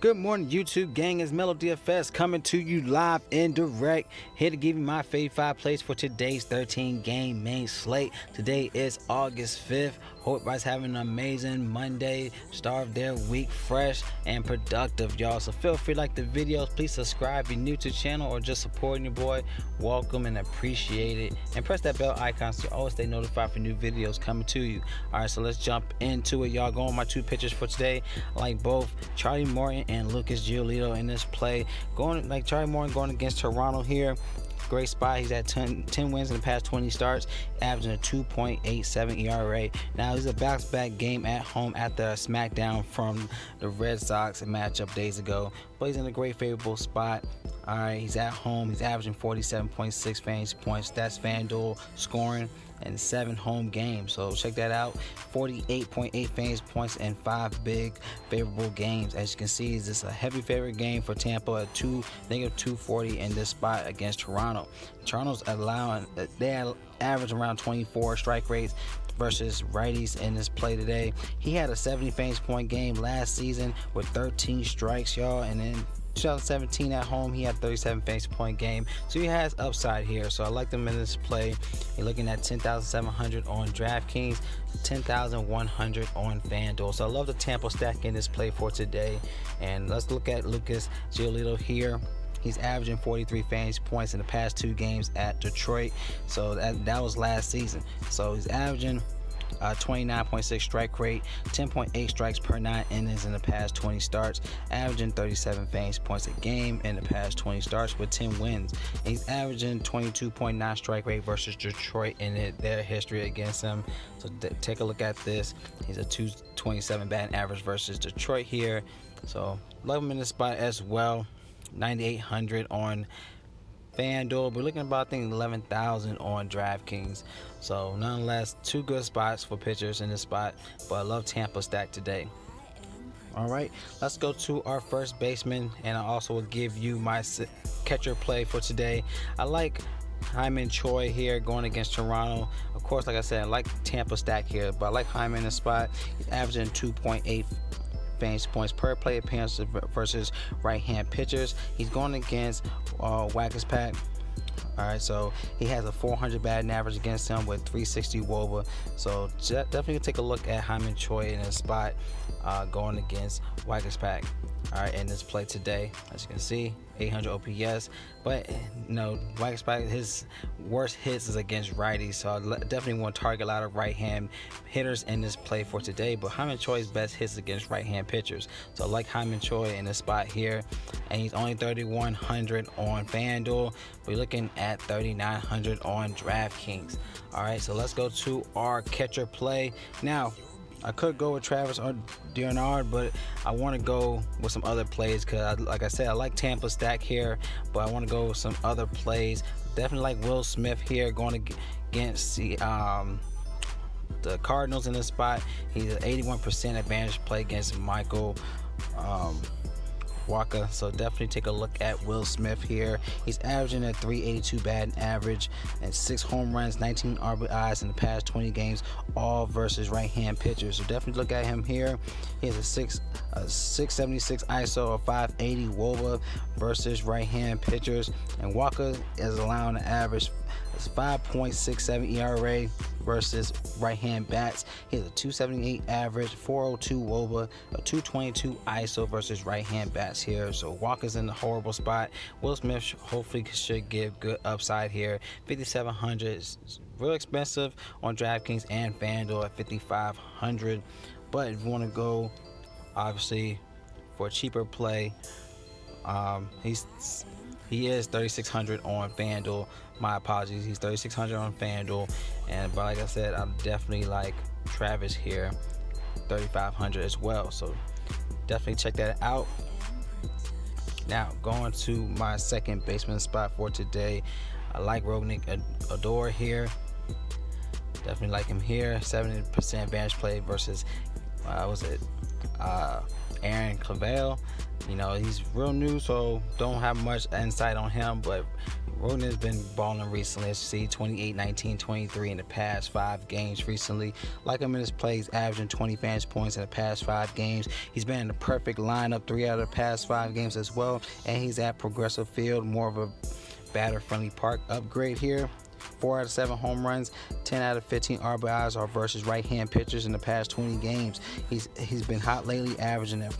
Good morning, YouTube gang. It's MLB DFS coming to you live and direct. Here to give you my favorite 5 plays for today's 13-game main slate. Today is August 5th. Hope everybody's having an amazing Monday. Start their week fresh and productive, y'all. So feel free to like the videos. Please subscribe if you're new to the channel or just supporting your boy. Welcome and appreciate it. And press that bell icon so you always stay notified for new videos coming to you. All right, so let's jump into it, y'all. Going with my 2 pitchers for today. I like both Charlie Morton and Lucas Giolito in this play. Going like Charlie Morton going against Toronto here. Great spot. He's at 10 wins in the past 20 starts, averaging a 2.87 ERA. Now he's a bounce-back game at home after a smackdown from the Red Sox matchup days ago. But he's in a great favorable spot. All right, he's at home. He's averaging 47.6 fantasy points. That's FanDuel scoring in 7 home games. So check that out. 48.8 fantasy points in 5 big favorable games. As you can see, this is a heavy favorite game for Tampa at -240 in this spot against Toronto. Toronto's allowing, they average around 24 strike rates versus righties in this play today. He had a 70 fantasy point game last season with 13 strikes, y'all, and then 2017 at home he had 37 fantasy point game, so he has upside here. So I like them in this play. You're looking at 10,700 on DraftKings, 10,100 on FanDuel. So I love the Tampa stack in this play for today. And let's look at Lucas Giolito here. He's averaging 43 fantasy points in the past 2 games at Detroit. So that was last season. So he's averaging 29.6 strike rate, 10.8 strikes per 9 innings in the past 20 starts, averaging 37 fantasy points a game in the past 20 starts with 10 wins. And he's averaging 22.9 strike rate versus Detroit in their history against him. So take a look at this. He's a 227 batting average versus Detroit here. So love him in this spot as well. 9,800 on FanDuel. We're looking at about, I think, 11,000 on DraftKings. So nonetheless, 2 good spots for pitchers in this spot, but I love Tampa stack today. All right, let's go to our first baseman, and I also will give you my catcher play for today. I like Hyman Choi here going against Toronto. Of course, like I said, I like Tampa stack here, but I like Hyman in the spot. He's averaging 2.8 fantasy points per play appearance versus right-hand pitchers. He's going against Wagaspack. All right, so he has a 400 batting average against him with 360 WOBA. So definitely take a look at Hyman Choi in his spot going against Wagaspack. All right, in this play today, as you can see, 800 OPS. But Wagaspack, his worst hits is against righties, so I definitely want to target a lot of right-hand hitters in this play for today. But Hyman Choi's best hits against right-hand pitchers, so I like Hyman Choi in this spot here. And he's only 3,100 on FanDuel. We're looking at 3,900 on DraftKings. All right, so let's go to our catcher play now. I could go with Travis or Dearnard, but I want to go with some other plays because, like I said, I like Tampa stack here, but I want to go with some other plays. Definitely like Will Smith here going against the Cardinals in this spot. He's an 81% advantage play against Michael Walker, so definitely take a look at Will Smith here. He's averaging a 382 batting average and 6 home runs, 19 RBIs in the past 20 games, all versus right-hand pitchers. So definitely look at him here. He has a 676 ISO, a 580 WOBA versus right-hand pitchers, and Walker is allowing an average 5.67 ERA versus right-hand bats. He has a 278 average, 402 WOBA, a 222 ISO versus right-hand bats here. So Walker's in a horrible spot. Will Smith hopefully should give good upside here. 5,700 is real expensive on DraftKings and FanDuel at 5,500. But if you want to go, obviously, for a cheaper play, he is 3,600 on FanDuel. My apologies, he's 3,600 on FanDuel, but like I said, I'm definitely like Travis here, 3,500 as well. So definitely check that out. Now going to my second baseman spot for today, I like Rougned Odor here. Definitely like him here. 70% advantage play versus was it Aaron Clavell. He's real new, so don't have much insight on him, but Roden has been balling recently. Let's see, 28, 19, 23 in the past 5 games recently. Like him in his plays, averaging 20 fantasy points in the past 5 games. He's been in the perfect lineup 3 out of the past 5 games as well, and he's at Progressive Field, more of a batter-friendly park upgrade here. 4 out of 7 home runs, 10 out of 15 RBIs are versus right-hand pitchers in the past 20 games. He's been hot lately, averaging a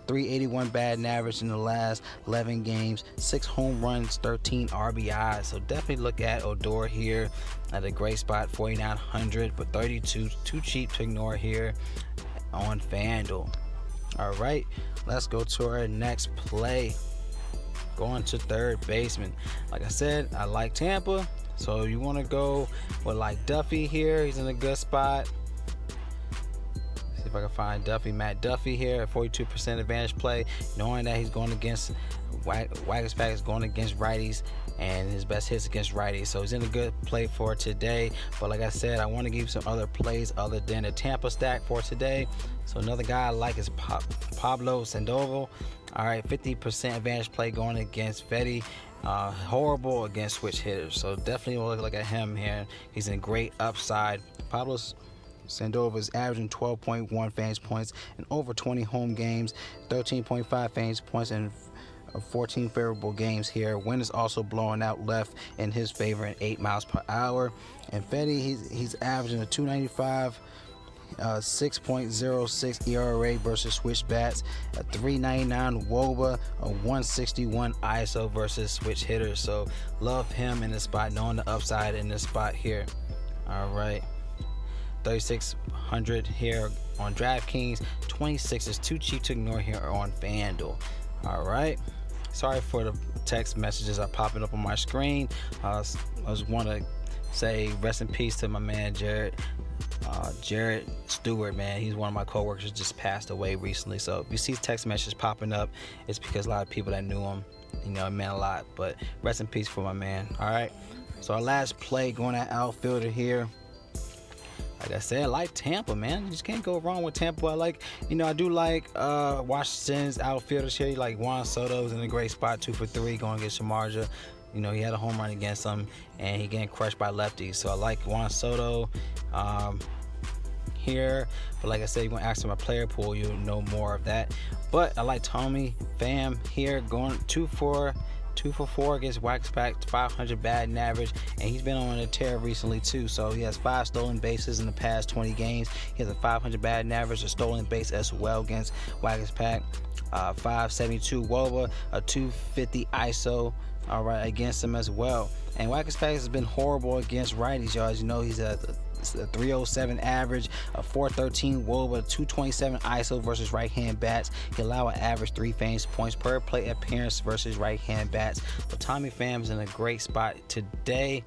381 batting average in the last 11 games, 6 home runs, 13 RBIs. So definitely look at Odor here at a great spot, 4,900, but 32 too cheap to ignore here on FanDuel. All right, let's go to our next play. Going to third baseman. Like I said, I like Tampa, so you want to go with like Duffy here. He's in a good spot. See if I can find Matt Duffy here at 42% advantage play, knowing that he's going against Wagaspack is going against righties, and his best hits against righties, so he's in a good play for today. But like I said, I want to give you some other plays other than the Tampa stack for today. So another guy I like is Pablo Sandoval. All right, 50% advantage play going against Fetty. Horrible against switch hitters, so definitely we'll look at him here. He's in great upside. Pablo Sandoval is averaging 12.1 fantasy points in over 20 home games, 13.5 fantasy points in 14 favorable games here. Wind is also blowing out left in his favor at 8 miles per hour. And Fetty, he's averaging a 295, 6.06 ERA versus switch bats, a 399 WOBA, a 161 ISO versus switch hitters. So love him in this spot, knowing the upside in this spot here. All right, 3,600 here on DraftKings. 26 is too cheap to ignore here on FanDuel. All right, sorry for the text messages are popping up on my screen. I just want to say rest in peace to my man Jared Stewart, man. He's one of my coworkers, just passed away recently. So if you see text messages popping up, it's because a lot of people that knew him, it meant a lot. But rest in peace for my man. All right, so our last play going at outfielder here. Like I said, I like Tampa, man. You just can't go wrong with Tampa. I like, I do like Washington's outfielders here. Like Juan Soto's in a great spot, 2 for 3 going against Shamarja. He had a home run against him, and he getting crushed by lefties. So I like Juan Soto here. But like I said, you want to ask my player pool, you'll know more of that. But I like Tommy Pham here, going 2 for 4 against Wagaspack, 500 batting average, and he's been on a tear recently too. So he has 5 stolen bases in the past 20 games. He has a 500 batting average, a stolen base as well against Wagaspack, 572 WOBA, a 250 ISO. All right, against him as well. And Wagaspack has been horrible against righties, y'all. As you know, he's a 307 average, a 413 WOBA, 227 ISO versus right-hand bats. He allow an average 3 fantasy points per plate appearance versus right-hand bats. But Tommy Pham's in a great spot today.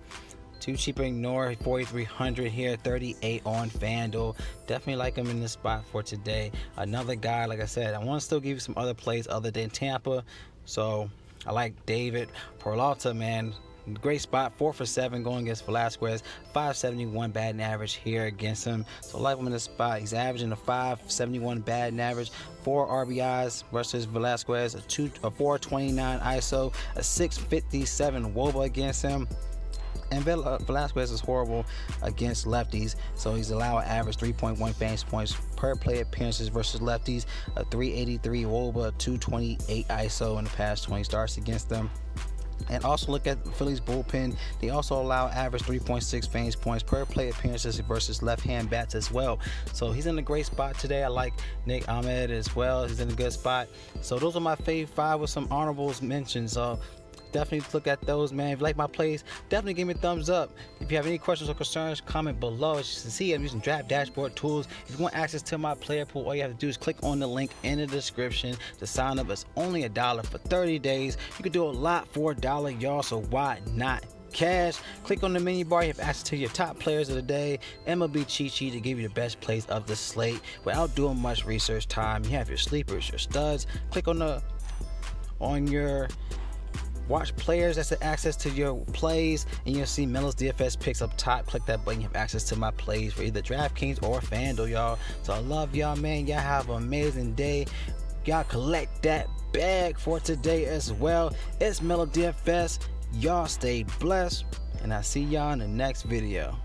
Too cheap to ignore, 4,300 here, 38 on FanDuel. Definitely like him in this spot for today. Another guy, like I said, I want to still give you some other plays other than Tampa. So I like David Peralta, man. Great spot, 4 for 7 going against Velasquez, 571 batting average here against him. So I like him in this spot. He's averaging a 571 batting average, 4 RBIs versus Velasquez, a 429 ISO, a 657 WOBA against him. And Velasquez is horrible against lefties, so he's allowed average 3.1 fantasy points per play appearances versus lefties, a 383 WOBA, 228 ISO in the past 20 starts against them. And also look at the Phillies bullpen. They also allow average 3.6 fantasy points per play appearances versus left-hand bats as well. So he's in a great spot today. I like Nick Ahmed as well. He's in a good spot. So those are my fave 5 with some honorables mentions. So definitely look at those, man. If you like my plays, definitely give me a thumbs up. If you have any questions or concerns, comment below. As you can see, I'm using Draft Dashboard tools. If you want access to my player pool, all you have to do is click on the link in the description to sign up. It's only $1 for 30 days. You can do a lot for $1, y'all, so why not? Cash. Click on the menu bar. You have access to your top players of the day, MLB cheat sheet to give you the best plays of the slate without doing much research time. You have your sleepers, your studs. Click on your Watch players that's access to your plays, and you'll see MLB DFS picks up top. Click that button, you have access to my plays for either DraftKings or FanDuel, y'all. So I love y'all, man. Y'all have an amazing day. Y'all collect that bag for today as well. It's MLB DFS. Y'all stay blessed, and I'll see y'all in the next video.